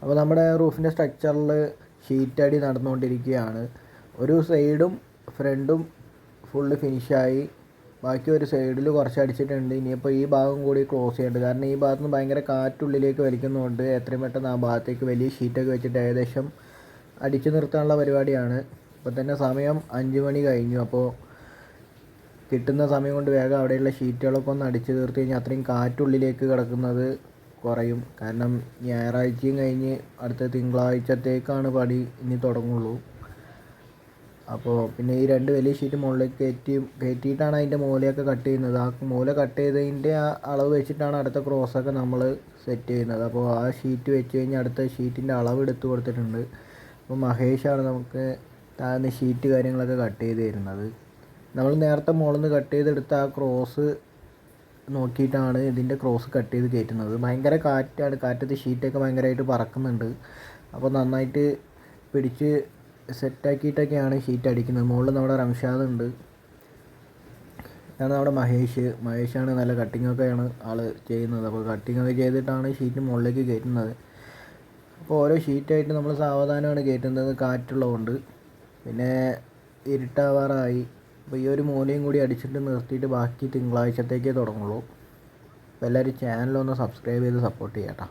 അപ്പോൾ നമ്മുടെ റൂഫിൻ്റെ സ്ട്രക്ചറിൽ ഷീറ്റ് അടി നടന്നുകൊണ്ടിരിക്കുകയാണ്. ഒരു സൈഡും ഫ്രണ്ടും ഫുള്ള് ഫിനിഷായി, ബാക്കി ഒരു സൈഡിൽ കുറച്ച് അടിച്ചിട്ടുണ്ട്. ഇനിയിപ്പോൾ ഈ ഭാഗം കൂടി ക്ലോസ് ചെയ്യുന്നുണ്ട്. കാരണം ഈ ഭാഗത്ത് നിന്ന് ഭയങ്കര കാറ്റുള്ളിലേക്ക് വലിക്കുന്നതുകൊണ്ട് എത്രയും പെട്ടെന്ന് ആ ഭാഗത്തേക്ക് വലിയ ഷീറ്റൊക്കെ വെച്ചിട്ട് ഏകദേശം അടിച്ചു നിർത്താനുള്ള പരിപാടിയാണ്. ഇപ്പോൾ തന്നെ സമയം 5 മണി കഴിഞ്ഞു. അപ്പോൾ കിട്ടുന്ന സമയം കൊണ്ട് വേഗം അവിടെയുള്ള ഷീറ്റുകളൊക്കെ ഒന്ന് അടിച്ചു തീർത്ത് കഴിഞ്ഞാൽ അത്രയും കാറ്റുള്ളിലേക്ക് കിടക്കുന്നത് കുറയും. കാരണം ഞായറാഴ്ചയും കഴിഞ്ഞ് അടുത്ത തിങ്കളാഴ്ചത്തേക്കാണ് പണി ഇനി തുടങ്ങുള്ളൂ. അപ്പോൾ പിന്നെ ഈ 2 വലിയ ഷീറ്റ് മുകളിലേക്ക് കയറ്റിയിട്ടാണ് അതിൻ്റെ മൂലയൊക്കെ കട്ട് ചെയ്യുന്നത്. ആ മൂല കട്ട് ചെയ്തതിൻ്റെ ആ അളവ് വെച്ചിട്ടാണ് അടുത്ത ക്രോസൊക്കെ നമ്മൾ സെറ്റ് ചെയ്യുന്നത്. അപ്പോൾ ആ ഷീറ്റ് വെച്ച് കഴിഞ്ഞാൽ അടുത്ത ഷീറ്റിൻ്റെ അളവ് എടുത്ത് കൊടുത്തിട്ടുണ്ട്. അപ്പോൾ മഹേഷാണ് നമുക്ക് താഴ്ന്ന ഷീറ്റ് കാര്യങ്ങളൊക്കെ കട്ട് ചെയ്ത് തരുന്നത്. നമ്മൾ നേരത്തെ മുകളിൽ നിന്ന് കട്ട് ചെയ്തെടുത്ത ആ ക്രോസ് നോക്കിയിട്ടാണ് ഇതിൻ്റെ ക്രോസ് കട്ട് ചെയ്ത് കയറ്റുന്നത്. ഭയങ്കര കാറ്റാണ്, കാറ്റത്ത് ഷീറ്റൊക്കെ ഭയങ്കരമായിട്ട് പറക്കുന്നുണ്ട്. അപ്പോൾ നന്നായിട്ട് പിടിച്ച് സെറ്റാക്കിയിട്ടൊക്കെയാണ് ഷീറ്റ് അടിക്കുന്നത്. മുകളിൽ നമ്മുടെ റംഷാദ് ഉണ്ട്, ഇതാണ് നമ്മുടെ മഹേഷാണ് നല്ല കട്ടിങ്ങൊക്കെയാണ് ആൾ ചെയ്യുന്നത്. അപ്പോൾ കട്ടിങ്ങൊക്കെ ചെയ്തിട്ടാണ് ഷീറ്റ് മുകളിലേക്ക് കയറ്റുന്നത്. അപ്പോൾ ഓരോ ഷീറ്റായിട്ട് നമ്മൾ സാവധാനമാണ് കയറ്റുന്നത്, കാറ്റുള്ളതുകൊണ്ട്. പിന്നെ ഇരുട്ടാവാറായി. അപ്പോൾ ഈ ഒരു മൂലയും കൂടി അടിച്ചിട്ട് നിർത്തിയിട്ട് ബാക്കി തിങ്കളാഴ്ചത്തേക്കേ തുടങ്ങുള്ളൂ. അപ്പോൾ എല്ലാവരും ചാനലൊന്ന് സബ്സ്ക്രൈബ് ചെയ്ത് സപ്പോർട്ട് ചെയ്യാം കേട്ടോ.